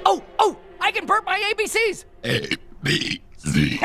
Oh! I can burp my ABCs! A, B, Z.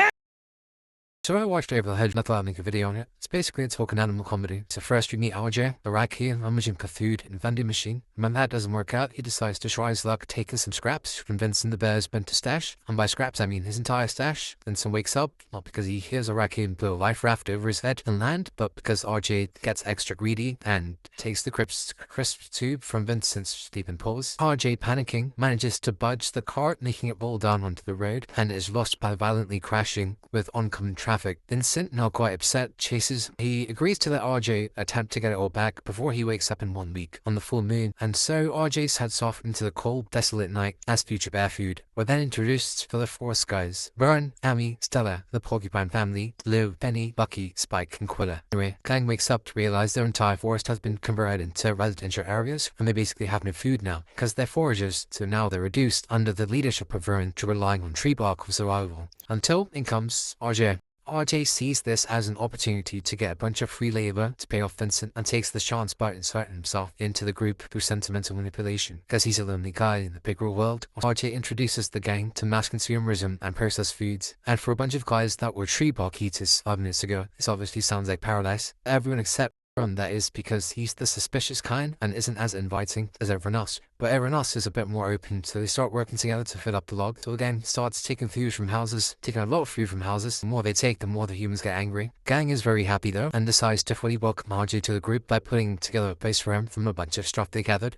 So I watched Over the Hedge and I thought I'd make a video on it. It's basically a talking animal comedy. So first we meet RJ, the raccoon, rummaging for food in a vending machine. When that doesn't work out, he decides to try his luck taking some scraps, convincing the bear's been to stash. And by scraps I mean his entire stash. Then some wakes up, not because he hears a raccoon blow a life raft over his head and land, but because RJ gets extra greedy and takes the crisp tube from Vincent's sleeping paws. RJ, panicking, manages to budge the cart, making it roll down onto the road, and is lost by violently crashing with oncoming traffic. Vincent, now quite upset, chases. He agrees to let RJ attempt to get it all back before he wakes up in 1 week on the full moon, and so RJ heads off into the cold, desolate night as future bear food. We're then introduced to the 4 guys: Vern, Amy, Stella, the Porcupine family, Lou, Penny, Bucky, Spike, and Quilla. Anyway, gang wakes up to realize their entire forest has been converted into residential areas, and they basically have no food now because they're foragers, so now they're reduced under the leadership of Vern to relying on tree bark for survival. Until in comes RJ. RJ sees this as an opportunity to get a bunch of free labor to pay off Vincent and takes the chance by inserting himself into the group through sentimental manipulation. Because he's a lonely guy in the big real world, RJ introduces the gang to mass consumerism and processed foods. And for a bunch of guys that were tree bark eaters 5 minutes ago, this obviously sounds like paradise. Everyone except Vern, that is, because he's the suspicious kind and isn't as inviting as everyone else. But everyone else is a bit more open, so they start working together to fill up the log. So the gang starts taking food from houses, taking a lot of food from houses. The more they take, the more the humans get angry. Gang is very happy though, and decides to fully welcome RJ to the group by putting together a place for him from a bunch of stuff they gathered.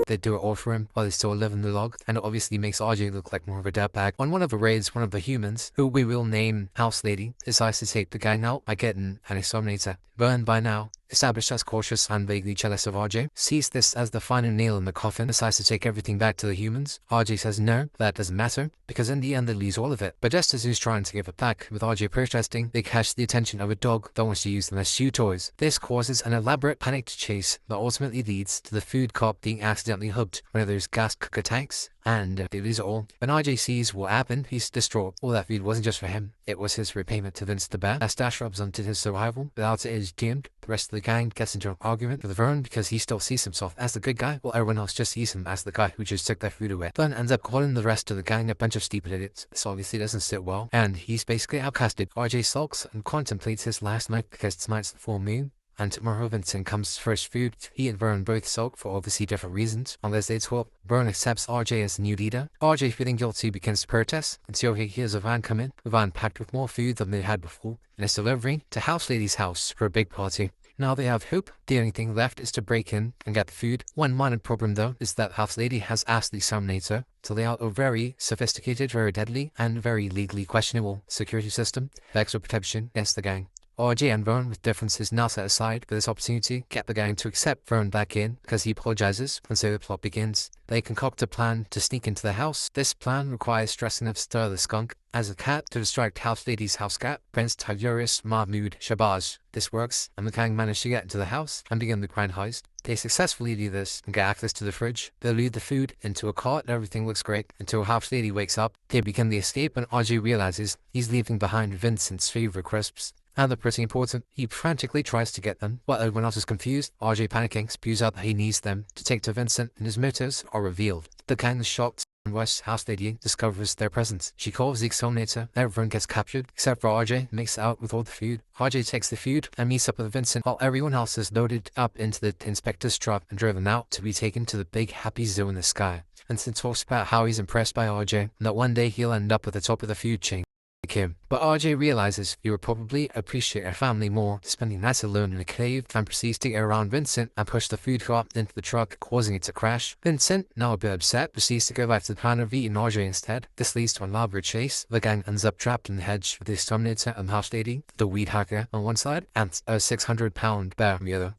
They do it all for him while they still live in the log, and it obviously makes RJ look like more of a dirtbag. On one of the raids, one of the humans, who we will name House Lady, decides to take the gang out by getting an exterminator. Vern, by now established as cautious and vaguely jealous of RJ, sees this as the final nail in the coffin, decides to take everything back to the humans. RJ says no, that doesn't matter, because in the end they lose all of it. But just as he's trying to give it back, with RJ protesting, they catch the attention of a dog that wants to use them as shoe toys. This causes an elaborate panicked chase that ultimately leads to the food cop being accidentally hugged one of those gas cooker tanks, and they lose it all. When RJ sees what happened, he's distraught. All that food wasn't just for him, it was his repayment to Vince the Bear. As Stash represented his survival, without it is doomed. The rest of the gang gets into an argument with Vern because he still sees himself as the good guy, while everyone else just sees him as the guy who just took their food away. Vern ends up calling the rest of the gang a bunch of stupid idiots. This obviously doesn't sit well, and he's basically outcasted. RJ sulks and contemplates his last night because tonight's the full moon. And tomorrow Vincent comes for his food. He and Vern both sulk for obviously different reasons. On this day 12, Vern accepts RJ as the new leader. RJ, feeling guilty, begins to protest until he hears a van come in. The van packed with more food than they had before, and it's delivering to House Lady's house for a big party. Now they have hope. The only thing left is to break in and get the food. One minor problem though is that House Lady has asked the exterminator to lay out a very sophisticated, very deadly, and very legally questionable security system for extra protection against the gang. RJ and Vern, with differences now set aside for this opportunity, get the gang to accept Vern back in because he apologizes, and so the plot begins. They concoct a plan to sneak into the house. This plan requires dressing up Stir the skunk as a cat to distract House Lady's house cat, Prince Tiberius Mahmoud Shabazz. This works, and the gang manage to get into the house and begin the grand heist. They successfully do this and get access to the fridge. They load the food into a cart and everything looks great until House Lady wakes up. They begin the escape and RJ realizes he's leaving behind Vincent's favorite crisps. And they're pretty important. He frantically tries to get them, while everyone else is confused. RJ, panicking, spews out that he needs them to take to Vincent, and his motives are revealed. The gang is shocked, and House Lady discovers their presence. She calls the exterminator. Everyone gets captured, except for RJ, makes it out with all the food. RJ takes the food and meets up with Vincent, while everyone else is loaded up into the inspector's truck and driven out to be taken to the big happy zoo in the sky. Vincent talks about how he's impressed by RJ, and that one day he'll end up at the top of the food chain like him. But RJ realizes he would probably appreciate her family more, spending nights alone in a cave, and proceeds to get around Vincent and push the food cart into the truck, causing it to crash. Vincent, now a bit upset, proceeds to go back to the plan of eating RJ instead. This leads to an elaborate chase. The gang ends up trapped in the hedge with the exterminator and House Lady, the weed hacker on one side, and a 600-pound bear on the other.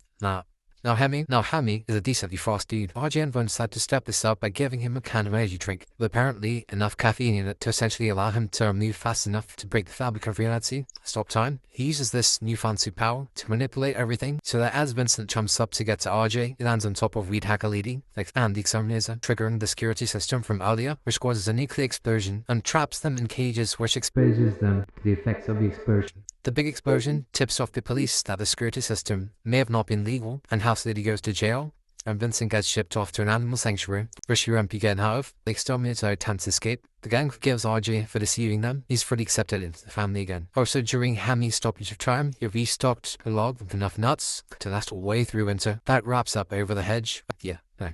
Now Hammy is a decently fast dude. RJ and Vern decide to step this up by giving him a can of energy drink, with apparently enough caffeine in it to essentially allow him to move fast enough to break the fabric of reality, stop time. He uses this newfound superpower to manipulate everything, so that as Vincent jumps up to get to RJ, he lands on top of Weed Hacker Lady and the exterminator, triggering the security system from earlier, which causes a nuclear explosion and traps them in cages, which exposes them to the effects of the explosion. The big explosion tips off the police that the security system may have not been legal, and House Lady goes to jail. and Vincent gets shipped off to an animal sanctuary. Rishi Rumpy getting out of. The exterminator attempts to escape. The gang forgives RJ for deceiving them. He's fully accepted into the family again. Also, during Hammy's stoppage of time, he restocked the log with enough nuts to last all the way through winter. That wraps up Over the Hedge. Yeah, no,